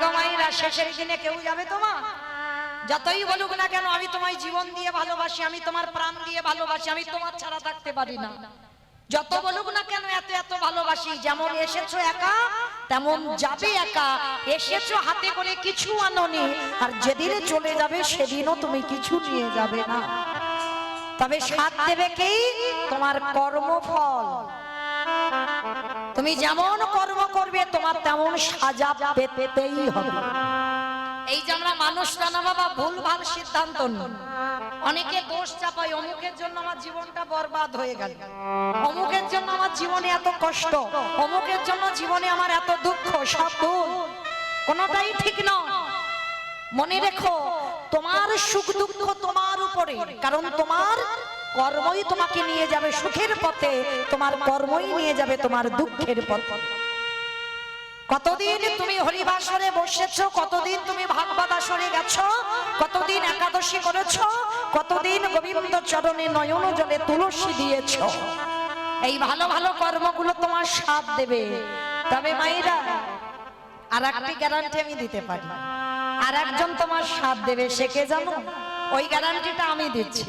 গো মায়েরা, শেষের দিনে কেউ যাবে তোমার? যতই বলুক না কেন, আমি তোমায় জীবন দিয়ে ভালোবাসি, আমি তোমার প্রাণ দিয়ে ভালোবাসি, আমি তোমার ছাড়া থাকতে পারি না। যত বলুক না কেন, এত এত ভালোবাসি। যেমন এসেছো একা, তেমন যাবে একা। এসেছো হাতে করে কিছু আনোনি, আর যেদিনে চলে যাবে সেদিনও তুমি কিছু নিয়ে যাবে না। তবে সাথ দেবে কি? তোমার কর্মফল। তুমি যেমন কর্ম করবে তোমার তেমন সাজা পেতেই হবে। এই যে আমরা মানুষরা না বাবা ভুল ভাল সিদ্ধান্ত নিই, অনেকে দোষ চাপায়, অমুকের জন্য আমার জীবনটা বরবাদ হয়ে গেল, অমুকের জন্য আমার জীবনে এত কষ্ট, অমুকের জন্য জীবনে আমার এত দুঃখ। সব ভুল, কোনোটাই ঠিক নয়। মনে রেখো, তোমার সুখ দুঃখ তোমার উপরে, কারণ তোমার কর্মই তোমাকে নিয়ে যাবে সুখের পথে, তোমার কর্মই নিয়ে যাবে তোমার দুঃখের পথে। কতদিন তুমি হরিবাসরে বসেছো, কতদিন তুমি ভাগবত আসরে গেছো, কতদিন একাদশী করেছো, কতদিন গোবিন্দ চরণে নয়ন জলে তুলসী দিয়েছো। এই ভালো ভালো কর্মগুলো তোমার সাথ দেবে। তবে মায়েরা, আর একটি গ্যারান্টি আমি দিতে পারি, আর একজন তোমার সাথ দেবে। সে কে জানো? ওই গ্যারান্টিটা আমি দিচ্ছি।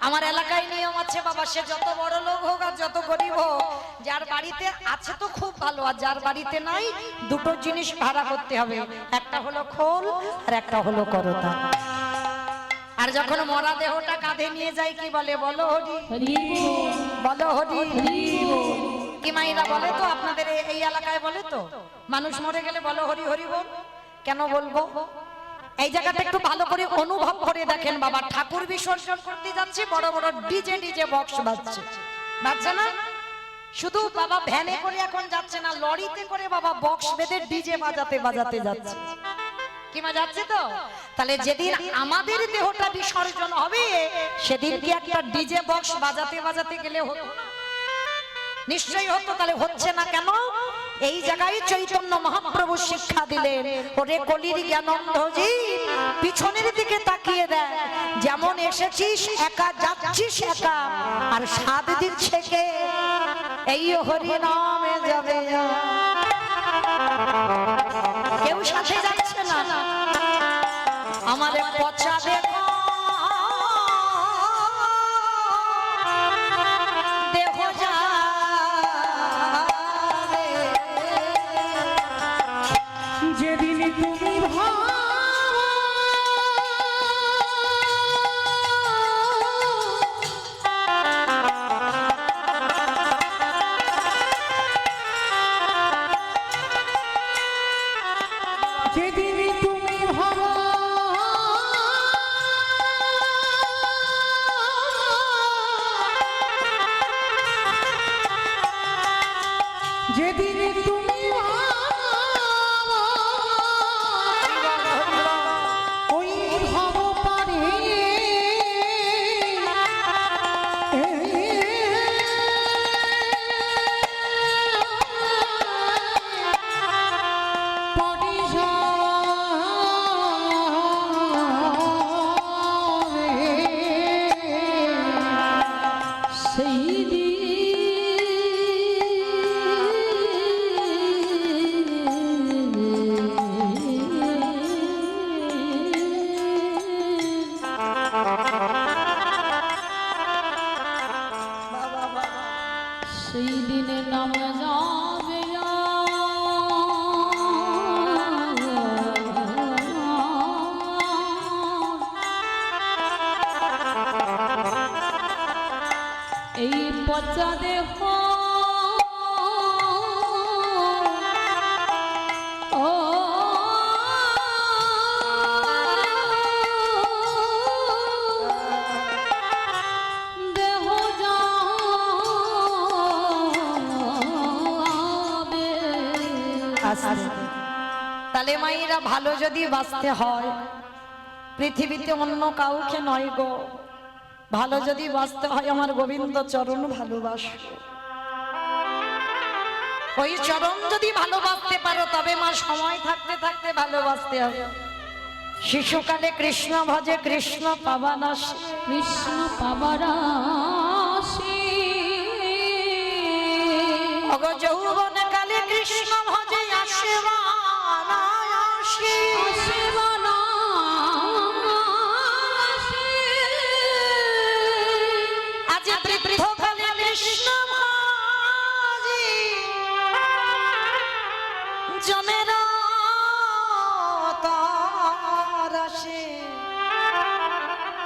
আমার এলাকায় নিয়ম আছে বাবা, সে যত বড় লোক হোক আর যত গরিব হোক, যার বাড়িতে আছে তো খুব ভালো, আর যার বাড়িতে নাই, দুটো জিনিস ভাড়া করতে হবে, একটা হলো খোল আর একটা হলো করতা। আর যখন মরা দেহটা কাঁধে নিয়ে যায় কি বলে? বলো হরি বলো হরি। কি মাইরা বলে তো? আপনাদের এই এলাকায় বলে তো, মানুষ মরে গেলে বলো হরি হরি বল। কেন বলবো? এই জায়গাটা একটু ভালো করে অনুভব করে দেখেন বাবা। ঠাকুর বিসর্জন করতে যাচ্ছি, বড় বড় ডিজে বক্স বাজছে, বাজছে না? শুধু বাবা ভ্যানে করে এখন যাচ্ছে না, লরিতে করে বাবা বক্স বেঁধে ডিজে বাজাতে বাজাতে যাচ্ছে। কি যাচ্ছে তো? তাহলে যেদিন আমাদের দেহটা বিসর্জন হবে, সেদিন কি একটা ডিজে বক্স বাজাতে বাজাতে গেলে হতো? নিশ্চয়ই হতো। তাহলে হচ্ছে না কেন? এই জায়গায় চৈতন্য মহাপ্রভু শিক্ষা দিলেন, ওরে কলির জ্ঞানন্ধ জীব, পিছনের দিকে তাকিয়ে দেয়, যেমন এসেছিস একা যাচ্ছিস একা, আর সাধ দিচ্ছে কে? এই হরি নামে যাবে, কেউ সাথে যাচ্ছে না। আমার পচা দেখো দেহ যা, যেদিন তুমি যেদিন তুমি ভাবো যেদিন তুমি ওই ভাব পারে সেই দিনে নাম যাবে এই পচা দেহ তাহলে মায়েরা, ভালো যদি বাঁচতে হয়, পৃথিবীতে অন্য কাউকে নয় গো, ভালো যদি বাঁচতে হয় আমার গোবিন্দ চরণ ভালোবাসো। ওই চরণ যদি ভালোবাসতে পারো, তবে মা সময় থাকতে থাকতে ভালোবাসতে হবে। শিশুকালে কৃষ্ণ ভজে কৃষ্ণ পাবানাসী, কৃষ্ণ পাবারাসী, যৌবন কালে কৃষ্ণ ভজে আসে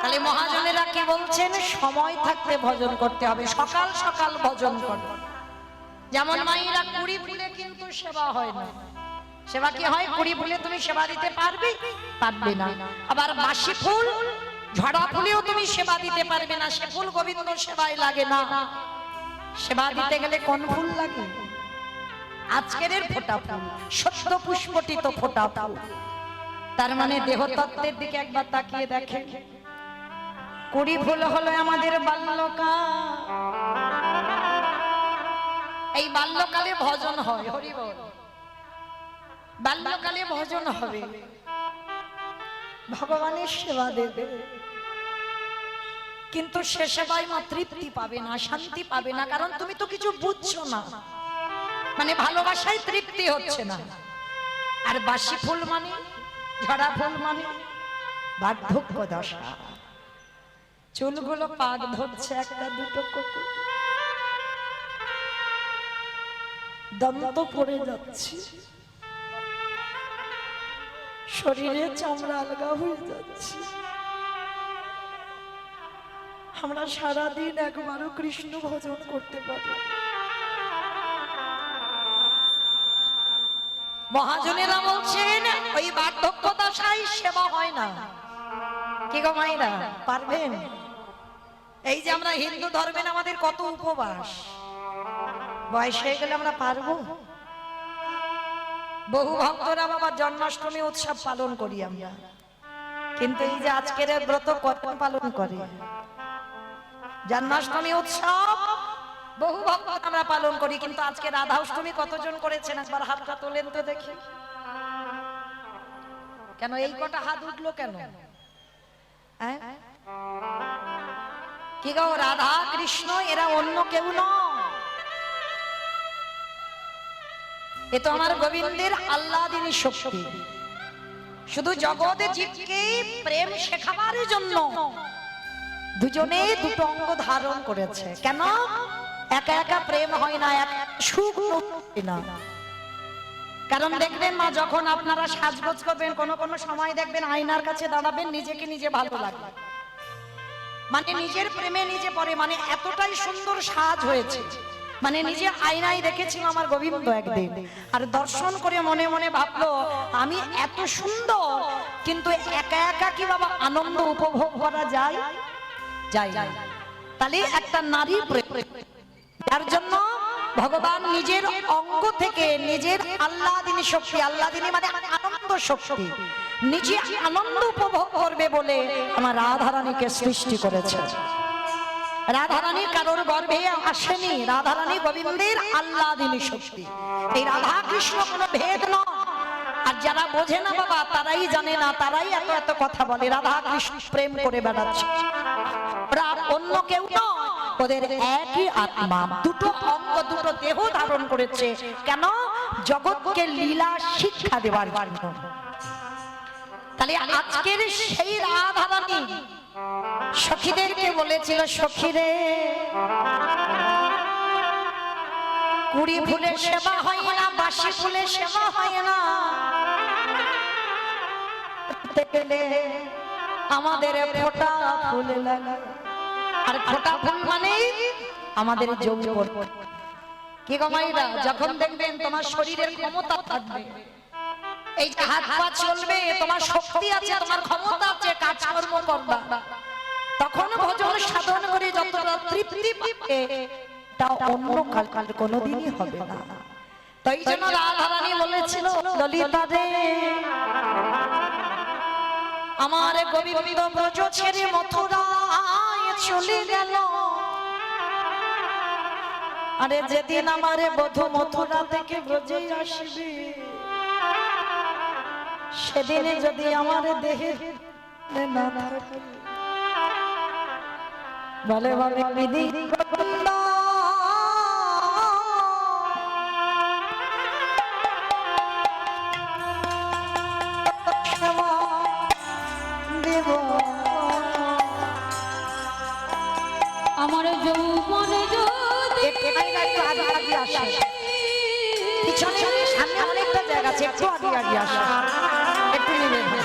তাহলে মহাজনেরা কি বলছেন, সময় থাকতে ভজন করতে হবে, সকাল সকাল ভজন করবে। যেমন মায়েরা কুড়ি ফুলে কিন্তু সেবা হয় না। সেবা কি হয়? কুড়ি ফুলে তুমি সেবা দিতে পারবে? পারবে না। আবার বাসি ফুল ঝড়া ফুলেও তুমি সেবা দিতে পারবে না, সে ফুল গোবিন্দ সেবায় লাগে না। সেবা দিতে গেলে কোন ফুল লাগে? আজকের ফোঁটা ফুল, সত্য পুষ্পটিত ফোঁটা ফুল। তার মানে দেহতত্ত্বের দিকে একবার তাকিয়ে দেখে। কুড়ি ফুল হলো আমাদের বাল্যকাল। এই বাল্যকালে ভজন হয়, হরি বল। বাল্যকালে ভজন হবে, ভগবানের সেবা দেবে, কিন্তু সে সেবায় মা তৃপ্তি পাবে না, শান্তি পাবে না, কারণ তুমি তো কিছু বুঝছো না। মানে ভালোবাসায় তৃপ্তি হচ্ছে না। আর বাসি ফুল মানে, ঝরা ফুল মানে বার্ধক্য দশা। চুলগুলো পাক ধরছে, একটা দুটো কুকুর, দন্ত পড়ে যাচ্ছে, শরীরে চামড়া আলগা হয়ে যাচ্ছে। আমরা সারাদিন একবারও কৃষ্ণ ভজন করতে পারি। মহাজনেরা বলছেন ওই বার্ধক্য দশায় সেবা হয় না। কি গো মাইরা, পারবেন? এই যে আমরা হিন্দু ধর্মের আমাদের কত উপবাস, বয়স হয়ে গেলে আমরা পারবো? বহু ভক্তরা বাবা জন্মাষ্টমী উৎসব পালন করি আমরা, কিন্তু এই যে আজকের ব্রত কখন পালন করে? জন্মাষ্টমী উৎসব বহু ভক্ত আমরা পালন করি, কিন্তু আজকে রাধা অষ্টমী কতজন করেছেন? একবার হাতটা তোলেন তো দেখি। কেন এই কটা হাত উঠলো কেন? কি গো, রাধা কৃষ্ণ এরা অন্য কেউ নয়, এ তো আমার গোবিন্দের আল্লাদিনী শক্তি। শুধু জগতে জীবকে প্রেম শেখাবার জন্য দুজনে দুটো অঙ্গ ধারণ করেছে। কেন? একা একা প্রেম হয় না, এক সুখ না। কারণ দেখবেন মা, যখন আপনারা সাজগোজ করবেন, কোন কোন সময় দেখবেন আয়নার কাছে দাঁড়াবেন, নিজেকে নিজে ভালো লাগবে, মানে নিজের প্রেমে নিজে পড়ে, মানে এতটাই সুন্দর সাজ হয়েছে। মানে নিজে আয়নায় দেখেছিল আমার গোবিন্দ একদিন, আর দর্শন করে মনে মনে ভাবলো আমি এত সুন্দর, কিন্তু একা একা কি বাবা আনন্দ উপভোগ করা যায়? যায়। তাহলে একটা নারী প্রেম, যার জন্য ভগবান নিজের অঙ্গ থেকে নিজের আল্লাদিনী শক্তি, আল্লাদিনী মানে আনন্দ শক্তি, নিজে আনন্দ উপভোগ করবে বলে আমার রাধারানীকে সৃষ্টি করেছে। রাধারানী কারোর গর্ভে আসেনি, রাধারানী গোবিন্দের আল্লাদিনী শক্তি। এই রাধা কৃষ্ণ কোনো ভেদ নয়। আর যারা বোঝে না বাবা, তারাই জানে না, তারাই এত এত কথা বলে। রাধা কৃষ্ণ প্রেম করে বেড়াচ্ছে, ওরা অন্য কেউ নয়, ওদের একই আত্মা, দুটো অঙ্গ দুটো দেহ ধারণ করেছে। কেন? জগৎকে লীলা শিক্ষা দেওয়ার জন্য। তাহলে আজকের সেই রাধারানী সখীদেরকে বলেছিল, সখীরে কুড়ি ফুলের সেবা হয় না, বাসি ফুলের সেবা হয় না, আমাদের ফোঁটা ফুল লাগে। আর ফোঁটা ফুল মানে আমাদের যৌবন। কি গো মাইরা, যখন দেখবেন তোমার শরীরের ক্ষমতা থাকবে, এই যে হাত পা চলবে, তোমার শক্তি আছে, তোমার ক্ষমতা আছে, কাজকর্ম করবা, তখন ভজন সাধন করে যতটা তৃপ্তি পাবে তা অন্য কাল কোনোদিনই হবে না। তাই জন্য রাধারানী বলেছিল, ললিতা রে আমার গোবিন্দ ব্রজ ছেড়ে মথুরায় চলে গেল। আরে যেদিন আমার বধূ মথুরা থেকে ব্রজে আসবে, সেদিনে যদি আমার দেহে না থাকে, বলে বলে বিধি গোবিন্দ দেব, আমার যৌবনে যদি একটু আগে আগে আসে, পিছনে সামনে অনেকটা জায়গা আছে, একটু আগে আগে আসে, একটু নিবেদন।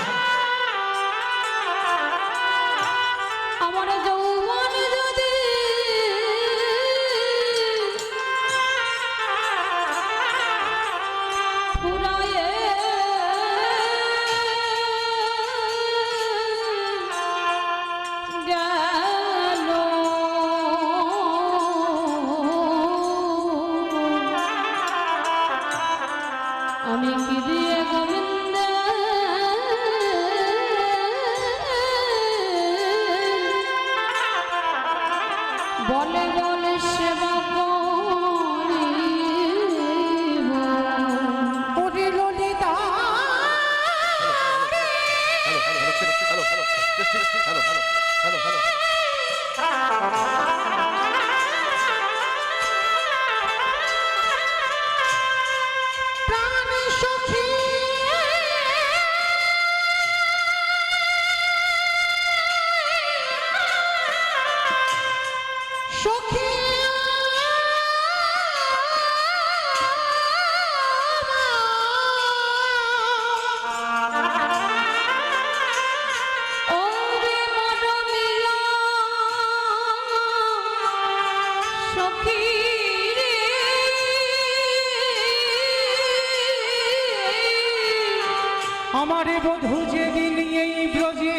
আমারে বধূ যেদিন এই ব্রজে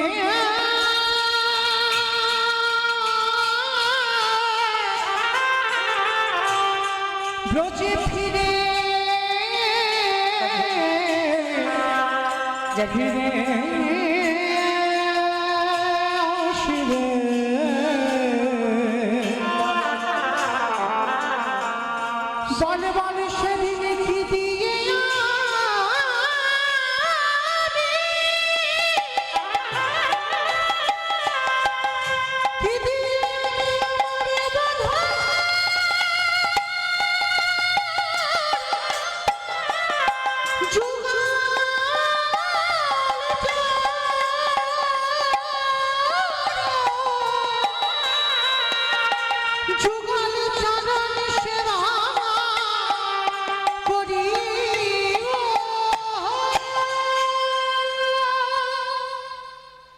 ব্রজে ফিরে ফিরে আসবে বলে বলে সেদিন কি দিয়ে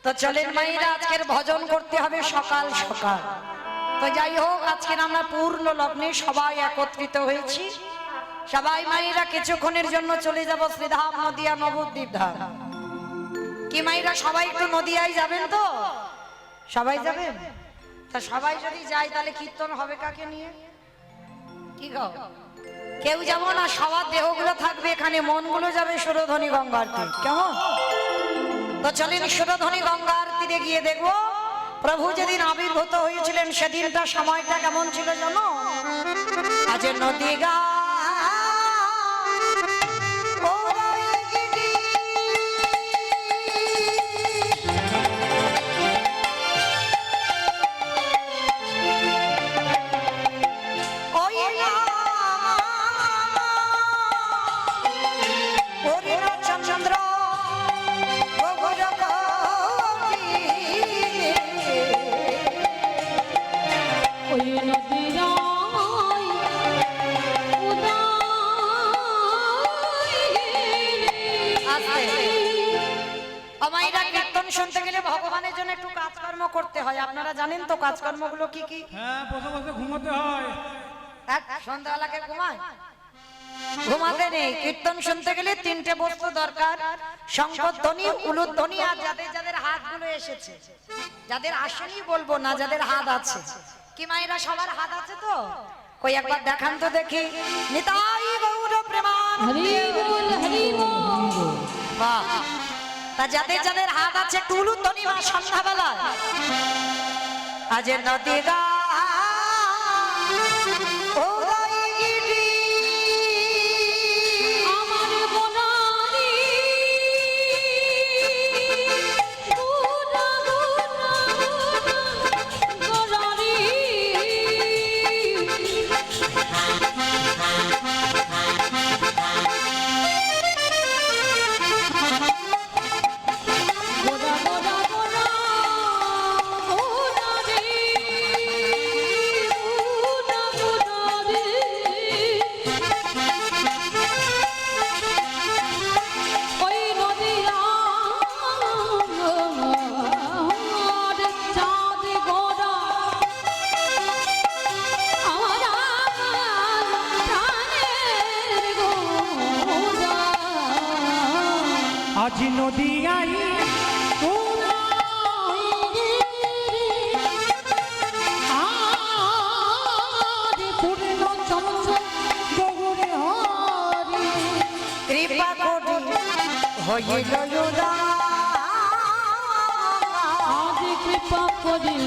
তো চলেন মায়েরা, আজকের ভজন করতে হবে সকাল সকাল। তো যাই হোক, আজকের আমরা পূর্ণ লগ্নে সবাই একত্রিত হয়েছি। সবাই মায়েরা কিছুক্ষণের জন্য চলে যাব শ্রীধাম নদিয়া নবদ্বীপ ধাম। কি মায়েরা সবাই একটু নদিয়ায় যাবেন? তো সবাই যাবেন? তা সবাই যদি যাই তাহলে কীর্তন হবে কাকে নিয়ে? কি গো, কেউ যাবো না, সবার দেহগুলো থাকবে এখানে, মনগুলো যাবে সুরধ্বনি গঙ্গার তীর। কেমন? তো চলেন সুরধ্বনি গঙ্গার তীরে গিয়ে দেখবো প্রভু যেদিন আবির্ভূত হয়েছিলেন সেদিনটা সময়টা কেমন ছিল জানো? আজ নদী গা শুনতে গেলে ভগবানের জন্য একটু কাজকর্ম করতে হয়। আপনারা জানেন তো কাজকর্মগুলো কি কি? হ্যাঁ, বসে বসে ঘুমোতে হয়। সন্ধ্যাবেলাকে ঘুমায়? ঘুমাতে নেই। কীর্তন শুনতে গেলে তিনটে বস্তু দরকার: শঙ্খধ্বনি, উলুধ্বনি, আর যাদের যাদের হাতগুলো এসেছে। যাদের আসেনি বলবো না, যাদের হাত আছে। কি মায়েরা সবার হাত আছে তো? কই একবার দেখান তো দেখি। নিতাই গৌর প্রেমানন্দে। হরি বল হরি বল। বাহ! তা যাদের যাদের হাত আছে একটু উলুধ্বনি বা সন্ধ্যাবেলা। আজ নদী গা আজ নদিয়াই কৃপা কোটি হইল আজ কৃপা করে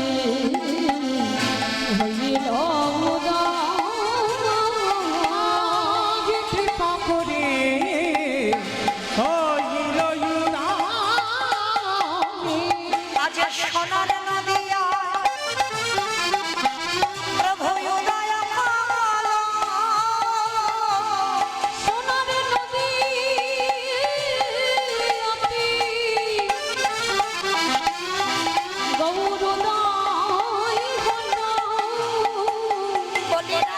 হইল কৃপা করে আজ সোনার নদিয়া প্রভু উদয় সোনার নদী গৌরদাই বলিরা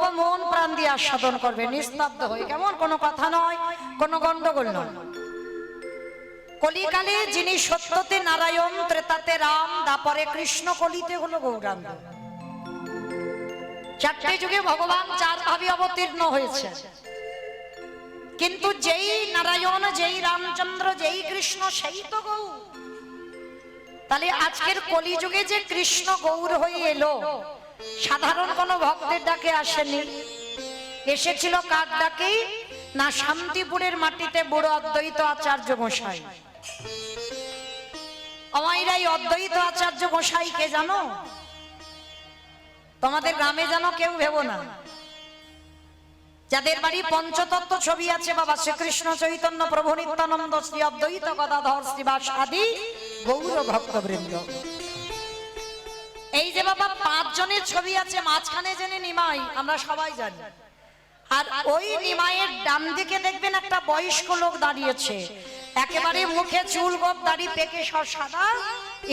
বলবো মন প্রাণ দিয়ে আস্বাদন করবে, নিস্তব্ধ হয়ে, কেমন? কোনো কথা নয়, কোনো গন্ডগোল নয়। কলিকালে যিনি সত্যতে নারায়ণ, ত্রেতাতে রাম, দাপরে কৃষ্ণ, কলিতে হলো গৌরাঙ্গ। চারটে যুগে ভগবান চার ভাবে অবতীর্ণ হয়েছে, কিন্তু যেই নারায়ণ, যেই রামচন্দ্র, যেই কৃষ্ণ, সেই তো গৌর। তাহলে আজকের কলিযুগে যে কৃষ্ণ গৌর হয়ে এলো, সাধারণ কোন ভক্তের ডাকে আসেনি, এসেছিল কার ডাকে? না, শান্তিপুরের মাটিতে বুড়ো অদ্বৈত আচার্য গোসাই। আমাইরা এই অদ্বৈত আচার্য গোসাই কে জানো? তোমাদের গ্রামে জানো কেউ ভেবো না। যাদের বাড়ি পঞ্চতত্ত্ব ছবি আছে, বাবা শ্রীকৃষ্ণ, চৈতন্য প্রভু নিত্যানন্দ, শ্রী অদ্বৈত গদাধর, শ্রীবাস আদি গৌর ভক্তবৃন্দ। এই যে বাবা 5 জনের ছবি আছে, মাঝখানে জেনে নিমাই, আমরা সবাই জানি। আর ওই নিমাইয়ের ডান দিকে দেখবেন একটা বয়স্ক লোক দাঁড়িয়েছে, একেবারে মুখে চুল গোপ, দাড়ি পেকে সব সাদা।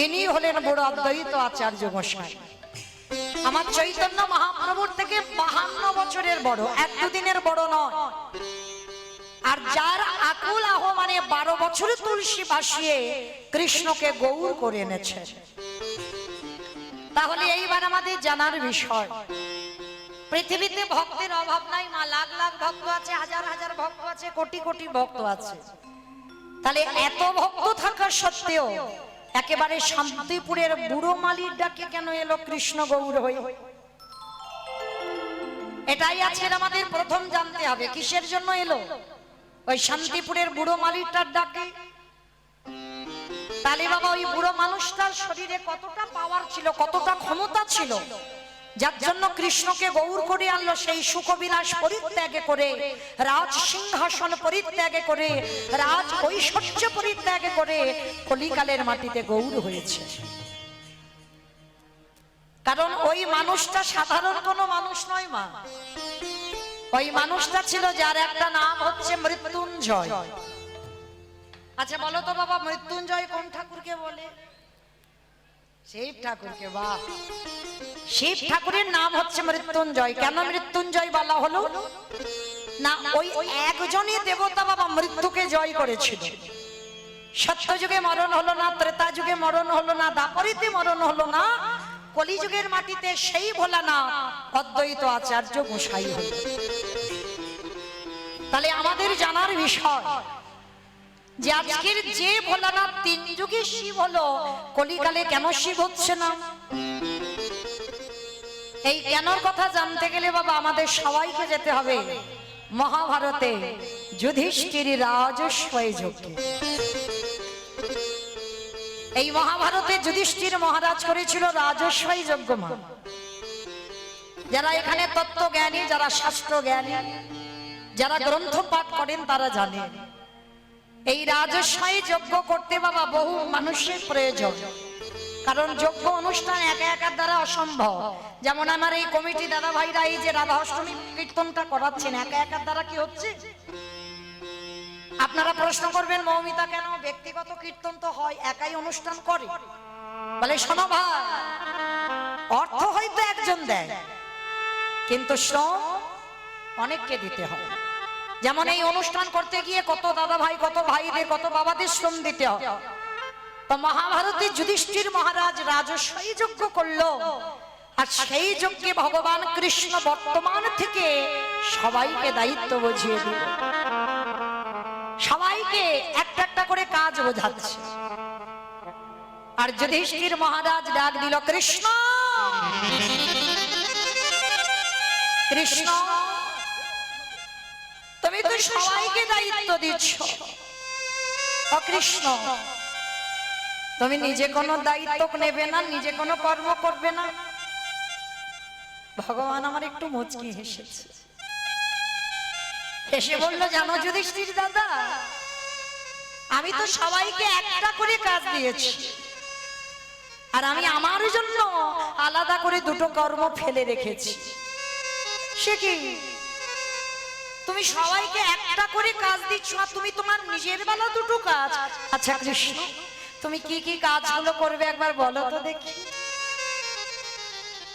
ইনি হলেন বড় অদ্বৈত আচার্য গোসাই। আমার চৈতন্য মহাপ্রভুর থেকে 52 বছরের বড়, 1-2 দিনের বড় নয়। আর যার আকুল আহ্বানে 12 বছর তুলসী ভাসিয়ে কৃষ্ণকে গৌর করে এনেছে। তাহলে এইবার আমাদের জানার বিষয়, পৃথিবীতে ভক্তের অভাব নাই মা, লাখ লাখ ভক্ত আছে, হাজার হাজার ভক্ত আছে, কোটি কোটি ভক্ত আছে। তাহলে এত ভক্ত থাকা সত্ত্বেও একেবারে শান্তিপুরের বুড়ো মালির ডাকে কেন এলো কৃষ্ণ গৌর হয়ে? এটাই আজকের আমাদের প্রথম জানতে হবে, কিসের জন্য এলো ওই শান্তিপুরের বুড়ো মালিটার ডাকে। তাহলে বাবা ওই বুড়ো মানুষটার শরীরে কতটা পাওয়ার ছিল, কতটা ক্ষমতা ছিল, যার জন্য কৃষ্ণকে গৌর করে আনলো। সেই সুখবিলাস পরিত্যাগ করে, রাজ সিংহাসন পরিত্যাগ করে, রাজ ঐশ্বর্য পরিত্যাগ করে কলিকালের মাটিতে গৌর হয়েছে। কারণ ওই মানুষটা সাধারণ কোনো মানুষ নয় মা, ওই মানুষটা ছিল যার একটা নাম হচ্ছে মৃত্যুঞ্জয়। আচ্ছা বলো তো বাবা, মৃত্যুঞ্জয় কোন ঠাকুরকে বলে? শিব ঠাকুরকে। বাহ, শিব ঠাকুরের নাম হচ্ছে মৃত্যুঞ্জয়। কেন মৃত্যুঞ্জয় বলা হলো? না, ওই একজনই দেবতা বাবা মৃত্যুকে জয় করেছিল। সত্যযুগে মরণ হলো না, ত্রেতা যুগে মরণ হলো না, দাপরিতে মরণ হলো না, কলিযুগের মাটিতে সেই ভোলা না অদ্বৈত আচার্য গোসাই হলো। তাহলে আমাদের জানার বিষয় যে আজকের যে ভোলানাথ 3 যুগে শিব হলো, কলিকালে কেন শিব হচ্ছে না? এই কেনর কথা জানতে গেলে বাবা আমাদের সবাইকে যেতে হবে মহাভারতে যুধিষ্ঠির রাজস্বয় যজ্ঞে। এই মহাভারতে যুধিষ্ঠির মহারাজ করেছিল রাজস্বয় যজ্ঞ মা। যারা এখানে তত্ত্ব জ্ঞানী, যারা শাস্ত্র জ্ঞানী, যারা গ্রন্থ পাঠ করেন তারা জানেন এই রাজস্বয় যজ্ঞ করতে বাবা বহু মানুষের প্রয়োজন। কারণ যজ্ঞ অনুষ্ঠান একা একার দ্বারা অসম্ভব। যেমন আমার এই কমিটি দাদা ভাইরা এই যে রাধা অষ্টমী কীর্তনটা করাচ্ছেন, একা একার দ্বারা কি হচ্ছে? আপনারা প্রশ্ন করবেন মৌমিতা কেন ব্যক্তিগত কীর্তন তো হয়, একাই অনুষ্ঠান করে? বলে শোনো ভাই, অর্থ হয়তো একজন দেয়, কিন্তু শ্রম অনেককে দিতে হয়। যেমন এই অনুষ্ঠান করতে গিয়ে কত দাদা ভাই, কত ভাইদের, কত বাবাদের শ্রম দিতে হয়। তো মহাভারতে যুধিষ্ঠির মহারাজ রাজস্বয় যজ্ঞ করলো, আর সেই যজ্ঞে ভগবান কৃষ্ণ বর্তমান থেকে সবাইকে দায়িত্ব বুঝিয়ে দিল, সবাইকে একটা একটা করে কাজ বোঝাচ্ছে। আর যুধিষ্ঠির মহারাজ ডাক দিল, কৃষ্ণ কৃষ্ণ, তুমি তো সবাইকে দায়িত্ব দিচ্ছ, ও কৃষ্ণ তুমি নিজে কোনো দায়িত্ব নেবে না, নিজে কোনো কর্ম করবে না? ভগবান আমার একটু মুচকি হেসেছে, হেসে বলল, জানো যুধিষ্ঠির দাদা, আমি তো সবাইকে একটা করে কাজ দিয়েছি, আর আমি আমার জন্য আলাদা করে 2টো কর্ম ফেলে রেখেছি। সে কি? তুমি সবাইকে একটা করে কাজ দিচ্ছ, আর তুমি তোমার নিজের বেলা 2টো কাজ। আচ্ছা কৃষ্ণ, তুমি কি কি কাজগুলো করবে একবার বলো তো দেখি।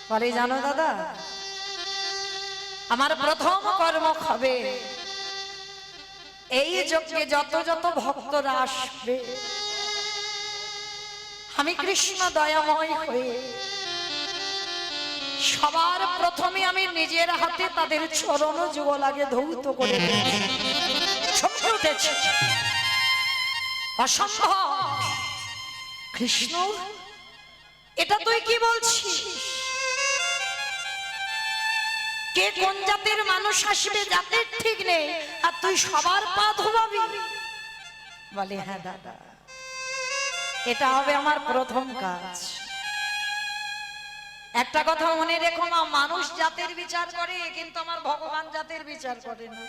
বলে, জানো দাদা, আমার প্রথম কর্ম হবে এই যজ্ঞে যত যত ভক্তরা আসবে আমি কৃষ্ণ দয়াময় হয়ে সবার প্রথমে আমি নিজের হাতে তাদের চরণ যুগলাগে ধৌত করে চমকে উঠেছি। অসম্ভব কৃষ্ণ, এটা তুই কি বলছিস? কে কোন জাতের মানুষ আসবে জাতের ঠিক নেই, আর তুই সবার পা ধোবাবি? বলে হ্যাঁ দাদা, এটা হবে আমার প্রথম কাজ। একটা কথা মনে রেখো মা, মানুষ জাতের বিচার করে কিন্তু আমার ভগবান জাতের বিচার করে না।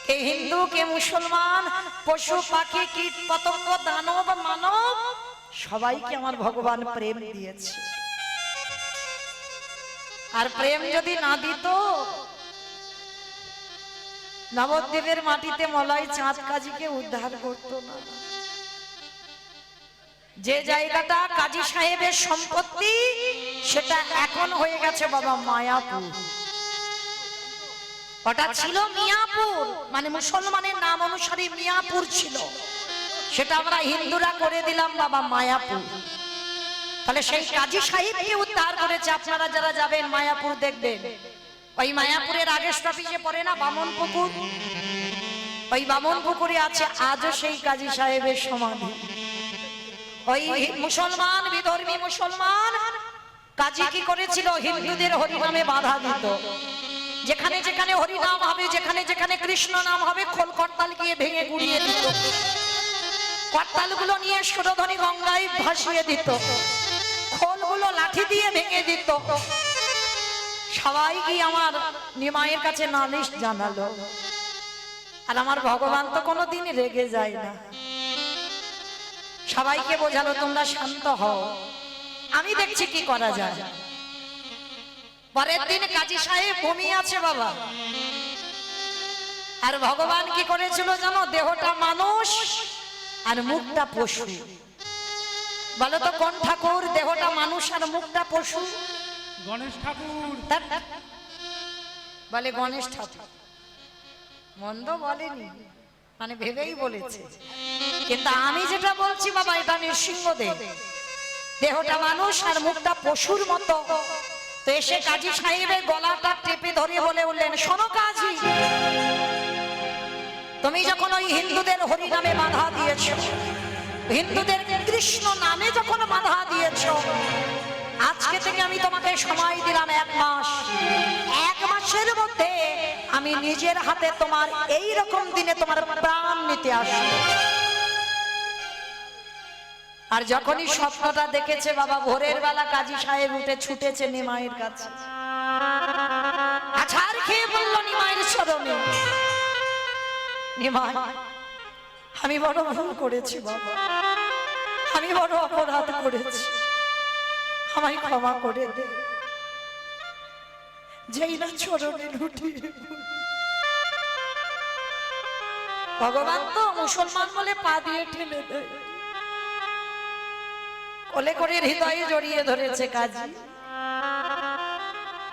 কে হিন্দু, কে মুসলমান, পশু পাখি, কীট পতঙ্গ, দানব মানব, সবাইকে আমার ভগবান প্রেম দিয়েছে। আর প্রেম যদি না দিত, নবদ্বীপের মাটিতে মলয় চাঁদ কাজীকে উদ্ধার করতো না। যে জায়গাটা কাজী সাহেবের সম্পত্তি, সেটা এখন হয়ে গেছে বাবা মায়াপুর। ওটা ছিল মিয়াপুর, মানে মুসলমানের নাম অনুসারে মিয়াপুর ছিল, সেটা আমরা হিন্দুরা করে দিলাম বাবা মায়াপুর। তাহলে সেই কাজী সাহেবকে উদ্ধার করেছে। আপনারা যারা যাবেন মায়াপুর দেখবেন, ওই মায়াপুরের আগে স্টপেজে পড়ে না বামন পুকুর, ওই বামন পুকুরে আছে আজও সেই কাজী সাহেবের সমাধি। ওই মুসলমান, বিধর্মী মুসলমান কাজী কি করেছিল? হিন্দুদের হরিনামে বাধা দিত। যেখানে যেখানে হরিনাম হবে, যেখানে যেখানে কৃষ্ণ নাম হবে, খোল করতাল গিয়ে ভেঙে গুড়িয়ে দিত। করতালগুলো নিয়ে সুরধনী গঙ্গায় ভাসিয়ে দিত, খোলগুলো লাঠি দিয়ে ভেঙে দিত। সবাই কি আমার নিমাইয়ের কাছে নালিশ জানালো। আর আমার ভগবান তো কোনোদিন রেগে যায় না, সবাইকে বোঝালো তোমরা শান্ত হও, আমি দেখছি কি করা যায়। পরের দিন কাজী সাহেব ঘুমিয়ে আছে বাবা, আর ভগবান কি করেছিল জানো? দেহটা মানুষ আর মুখটা পশু। বলো তো কোন ঠাকুর? দেহটা মানুষ আর মুখটা পশু। গণেশ ঠাকুর। বলে গণেশ ঠাকুর, মন্দ বলেনি, মানে ভেবেই বলেছে। কিন্তু আমি যেটা বলছি বাবা, এটা নৃসিংহদেব। দেহটা মানুষ আর মুখটা পশুর মতো। তো এসে কাজী সাহেবের গলাটা টেপে ধরে বলে উঠলেন, শোনো কাজী, তুমি যখন ওই হিন্দুদের হরি নামে বাধা দিয়েছ, হিন্দুদের কৃষ্ণ নামে যখন বাধা দিয়েছ, আজকে থেকে আমি তোমাকে সময় দিলাম 1 মাস। 1 মাসের মধ্যে আমি নিজের হাতে তোমার এই রকম দিনে তোমার প্রাণ নিতে আসবো। আর যখনই স্বপ্নটা দেখেছে বাবা, ভোরের বেলা কাজী সাহেব উঠে ছুটেছে নিমাইয়ের কাছে। আছাড় খেয়ে বলল নিমাইয়ের চরণে, নিমাই, আমি বড় ভুল করেছি বাবা, আমি বড় অপরাধ করেছি, আমায় ক্ষমা করে দে। যেই না চরণে লুটি, ভগবান তো মুসলমান বলে পা দিয়ে ঠেলে দেয়, কোলে করে হৃদয়ে জড়িয়ে ধরেছে কাজী।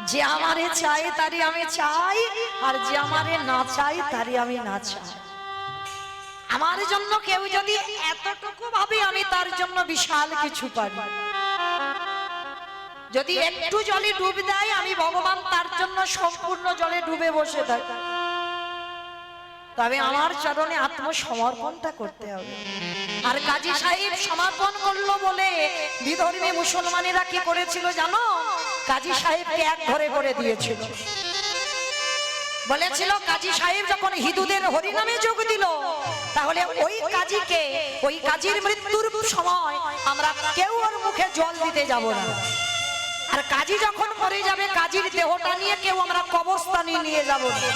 যে আমারে চাই তারই আমি চাই, আর যে আমারে না চাই তারই আমি না চাই। আমার জন্য কেউ যদি এতটুকু ভাবে, আমি তার জন্য বিশাল কিছু পারি। যদি একটু জলে ডুব দেয়, আমি ভগবান তার জন্য সম্পূর্ণ জলে ডুবে বসে থাকি। তবে আমার চরণে আত্মসমর্পণটা করতে হবে। আর কাজী সাহেব সমর্পণ করলো বলে বিধর্মী মুসলমানেরা কি করেছিল জানো? কাজী সাহেবকে এক ঘরে করে দিয়েছিল। বলেছিল কাজী সাহেব যখন হিন্দুদের হরিনামে যোগ দিল, তাহলে ওই কাজীকে, ওই কাজীর মৃত্যুর সময় আমরা কেউ ওর মুখে জল দিতে যাব না। আর কাজী যখন মরে যাবে, কাজীর দেহটা নিয়ে কেউ আমরা কবরস্থানে নিয়ে যাব না।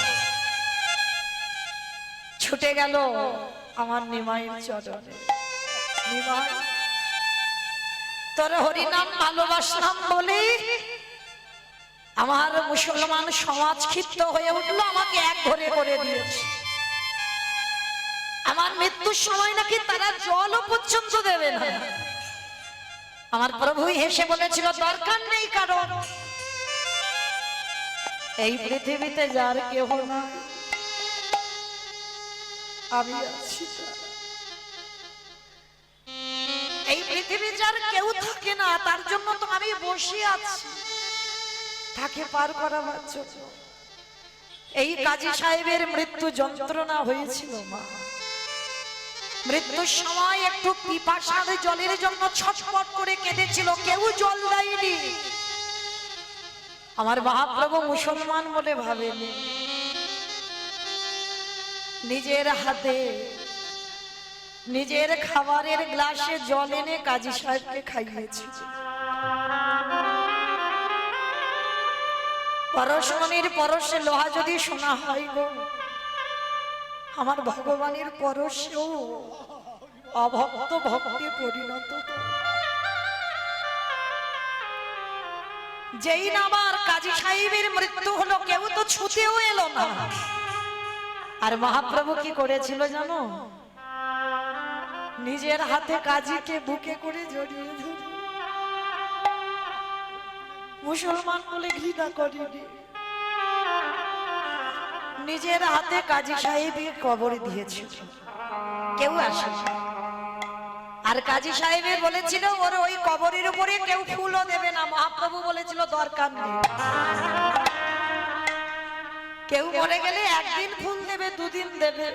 ছুটে গেল আমার নিমাইয়ের চরণে, নিমাই, তোর হরিনাম ভালোবাসলাম বলে আমার মুসলমান সমাজ ক্ষিপ্ত হয়ে উঠলো, আমাকে এক ঘরে করে দিয়েছে। আমার মৃত্যুর সময় নাকি তারা জলও পর্যন্ত দেবে না। আমার প্রভু হেসে বলেছিল, দরকার নেই কারণ, এই পৃথিবীতে যার কেহ না, আমি আছি। এই পৃথিবী যার কেউ থাকে না, তার জন্য তো আমি বসে আছি তাকে পার করাবার জন্য। এই কাজী সাহেবের মৃত্যু যন্ত্রণা হয়েছিল মা। মৃত্যুর সময় একটু পিপাসার জলের জন্য ছটফট করে কেঁদেছিল, কেউ জল দেয়নি। আমার মহাপ্রভু মুসলমান বলে ভাবেনি, নিজের হাতে নিজের খাবারের গ্লাসে জল এনে কাজী সাহেবকে খাইয়েছে। পরশমণির পরশে লোহা যদি শোনা হয় গো, আমার ভগবানের পরশেও অভক্ত ভক্তি পরিণত। যেই না আমার কাজী সাহেবের মৃত্যু হলো, কেউ তো ছুতেও এলো না। আর মহাপ্রভু কি করেছিল জানো? নিজের হাতে কাজীকে বুকে করে জড়িয়ে ধরে, মুসলমান বলে ঘৃণা করিনি, নিজের হাতে কাজী সাহেবকে কবর দিয়েছিল, কেউ আসে। আর কাজী সাহেবের বলেছিল ওর ওই কবরের উপরে কেউ ফুলও দেবে না। মহাপ্রভু বলেছিল দরকার নেই, কেউ মরে গেলে একদিন ফুল দেবে, দুদিন দেবে,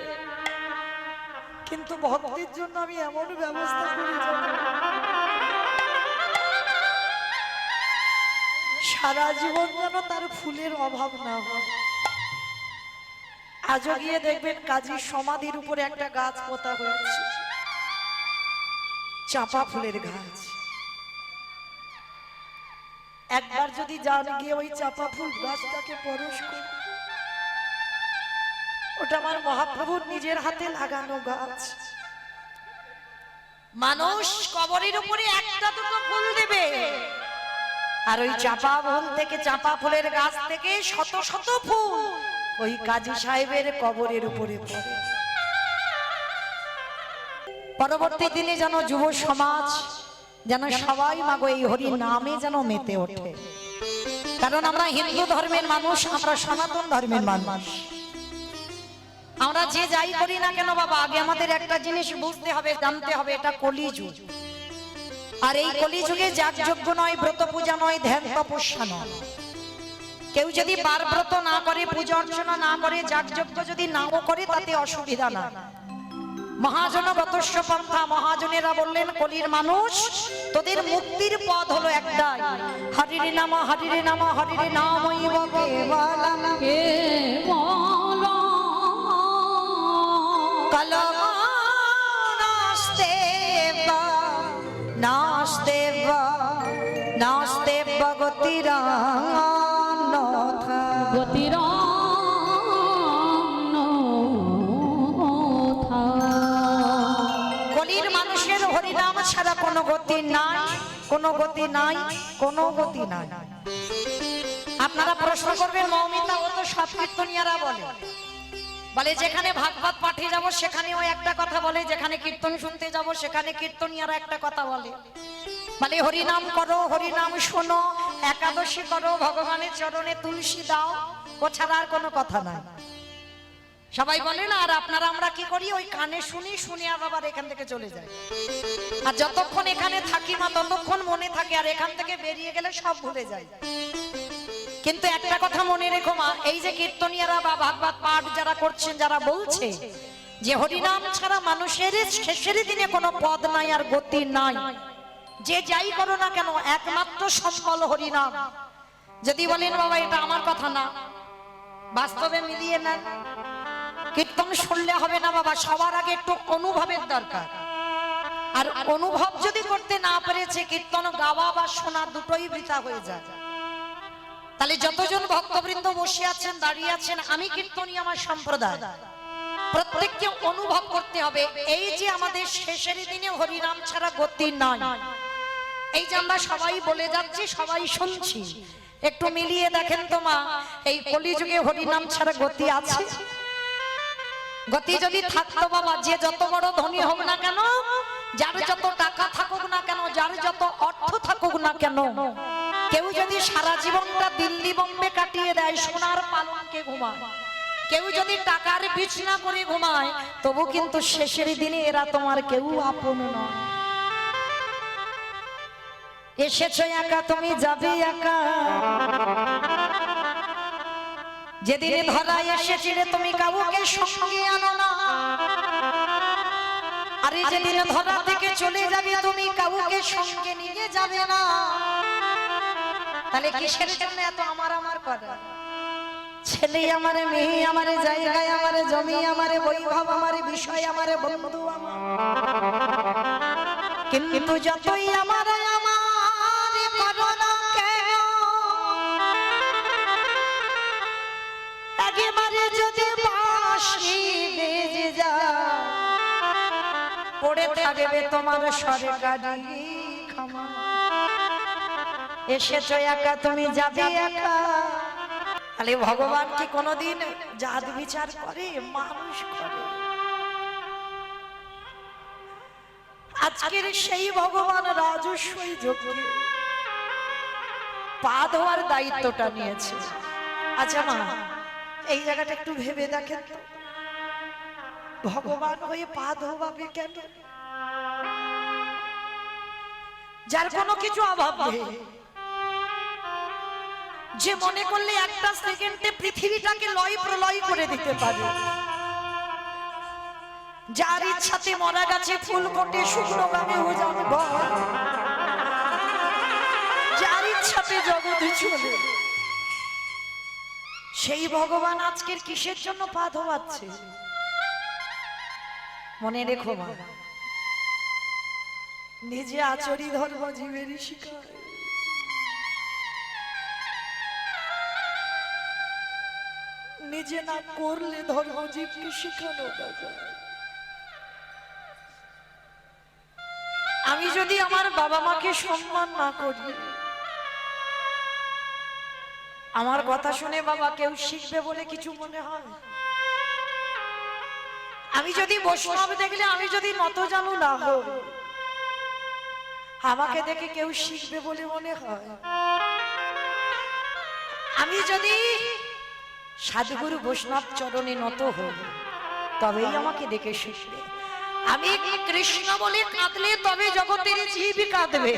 কিন্তু ভক্তির জন্য আমি এমন ব্যবস্থা করি সারা জীবন যেন তার ফুলের অভাব না হয়। আজও গিয়ে দেখবেন কাজীর সমাধির উপরে একটা গাছ পোতা হয়েছে, চাপা ফুলের গাছ। একবার যদি যান গিয়ে ওই চাপা ফুল গাছটাকে পরশ করে, ওটা আমার মহাপ্রভুর নিজের হাতে লাগানো গাছ। মানুষ কবরের উপরে একটা দুটো ফুল দেবে, আর ওই চাপা ফুল থেকে, চাপা ফুলের গাছ থেকে শত শত ফুল ওই কাজী সাহেবের কবরের উপরে পড়ে। পরবর্তী দিনে যেন যুব সমাজ যেন সবাই মাগো এই হরি নামে যেন মেতে ওঠে। কারণ আমরা হিন্দু ধর্মের মানুষ, আমরা সনাতন ধর্মের মানুষ। আমরা যে যাই করি না কেন বাবা, আগে আমাদের একটা জিনিস বুঝতে হবে, জানতে হবে, এটা কলিযুগ। আর এই কলিযুগে যাগযজ্ঞ নয়, ব্রত পূজা নয়, ধ্যান তপস্যা নয়। কেউ যদি বার ব্রত না করে, পূজা অর্চনা না করে, যাগযজ্ঞ যদি নাও করে, তাতে অসুবিধা না। মহাজনগতস্য পন্থা, মহাজনেরা বললেন কলির মানুষ তোদের মুক্তির পথ হলো একটাই, হরিরে নাম হরিরে নাম হরিরে নামৈব কেবলম কলমাস্তে নাস্তে নাস্তে গতিরান্যথা কলির মানুষের হরিনাম ছাড়া কোনো গতি নাই, কোনো গতি নাই, কোনো গতি নাই। আপনারা প্রশ্ন করবেন মৌমিতা, ও তো সব কীর্তনিয়ারা বলে, বলে যেখানে ভাগবত পাঠে যাব সেখানেও একটা কথা বলে, যেখানে কীর্তন শুনতে যাব সেখানে কীর্তনিয়ারা একটা কথা বলে, বলে হরিনাম করো, হরিনাম শোনো, একাদশী করো, ভগবানের চরণে তুলসী দাও, ও ছাড়া আর কোনো কথা নাই। সবাই বলে না, আর আপনারা আমরা কি করি, ওই কানে শুনি, শুনে আবার এখান থেকে চলে যায়। আর যতক্ষণ এখানে থাকি মা ততক্ষণ মনে থাকে, আর এখান থেকে বেরিয়ে গেলে সব ভুলে যায়। কিন্তু একটা কথা মনে রেখো মা, এই যে কীর্তনিয়ারা বা ভাগবত পাঠ যারা করছেন, যারা বলছে যে হরিনাম ছাড়া মানুষের শেষের দিনে কোনো পদ নাই আর গতি নাই, যে যাই করো না কেন একমাত্র সম্বল হরিনাম। যদি বলেন বাবা এটা আমার কথা না, বাস্তবে মিলিয়ে নেন, কীর্তন শুনলে হবে না বাবা, সবার আগে একটু অনুভবের দরকার। আর অনুভব যদি করতে না পেরেছে, কীর্তন গাওয়া বা শোনা দুটোই বৃথা হয়ে যায়। তাহলে যতজন ভক্তবৃন্দ বসে আছেন, দাঁড়িয়ে আছেন, আমি কীর্তনী আমার সম্প্রদায়, প্রত্যেককে অনুভব করতে হবে এই যে আমাদের শেষের দিনে হরিনাম ছাড়া গতি নাই। এই যে আমরা সবাই বলে যাচ্ছি, সবাই শুনছি, একটু মিলিয়ে দেখেন তো মা, এই কলিযুগে হরিনাম ছাড়া গতি আছে? গতি যদি থাকতো বাবা, যে যত বড় ধনী হোক না কেন, যার যত টাকা থাকুক না কেন, যার যত অর্থ থাকুক না কেন, কেউ যদি সারা জীবনটা দিল্লি বোম্বে কাটিয়ে দেয় সোনার পালঙ্কে ঘুমায়, কেউ যদি টাকার বিছনা করে ঘুমায়, তবু কিন্তু শেষের দিনে এরা তোমার কেউ আপন নয়। এসেছো একা, তুমি যাবে একা। যেদিন ধরা এসেছিলে তুমি কাউকে সঙ্গে আনো না, আরে যেদিন ধরা থেকে চলে যাবে তুমি কাউকে সঙ্গে নিয়ে যাবে না। তাহলে কিসের জন্য এত আমার আমার করা? ছেলে আমারে, মেয়ে আমারে, জায়গায় আমারে, জমি আমারে, বৈভব আমারে, বিষয় আমারে, বন্ধু আমার, কিন্তু যতই আমারে আমারে করো না কেন, একেবারে যদি বাঁশি বেজে যায় পড়ে থাকবে তোমার সরকারি খামা। এসেছো একা, তুমি যাবে একা। তাহলে ভগবান কি কোনোদিন জাত বিচার করে? মানুষ করে। আজকের সেই ভগবান রাজস্বই যোগে পা ধোয়ার দায়িত্বটা নিয়েছে। আচ্ছা মা, এই জায়গাটা একটু ভেবে দেখেন তো, ভগবান হয়ে পা ধোয়াবে কেন? যার কোনো কিছু অভাব নেই, যে মনে করলে একটা সেকেন্ডে পৃথিবীটাকে লয় প্রলয় করে দিতে পারে, যার ইচ্ছাতে মরা গাছে ফুল ফোটে, শুকনো গানে উজান বয়, যার ইচ্ছাতে জগতে চলে, সেই ভগবান আজকের কিসের জন্য পা ধোয়াচ্ছে? মনে রেখো মা, নিজে আচরি ধর্ম জীবেরই শিকার। নিজে না করলে ধর্ম জীবকে শিখানো যায়। আমি যদি আমার বাবা মাকে সম্মান না করি, আমার কথা শুনে বাবা কেউ শিখবে বলে কিছু মনে হয়? আমি যদি বৈষ্ণব দেখলে আমি যদি নত জানু না হই, আমাকে দেখে কেউ শিখবে বলে মনে হয়? আমি যদি সাধুগুরু বৈষ্ণব চরণে নত হই, তবেই আমাকে দেখে শিখবে। আমি কৃষ্ণ বলে কাঁদলে তবে জগতের জীব কাঁদবে।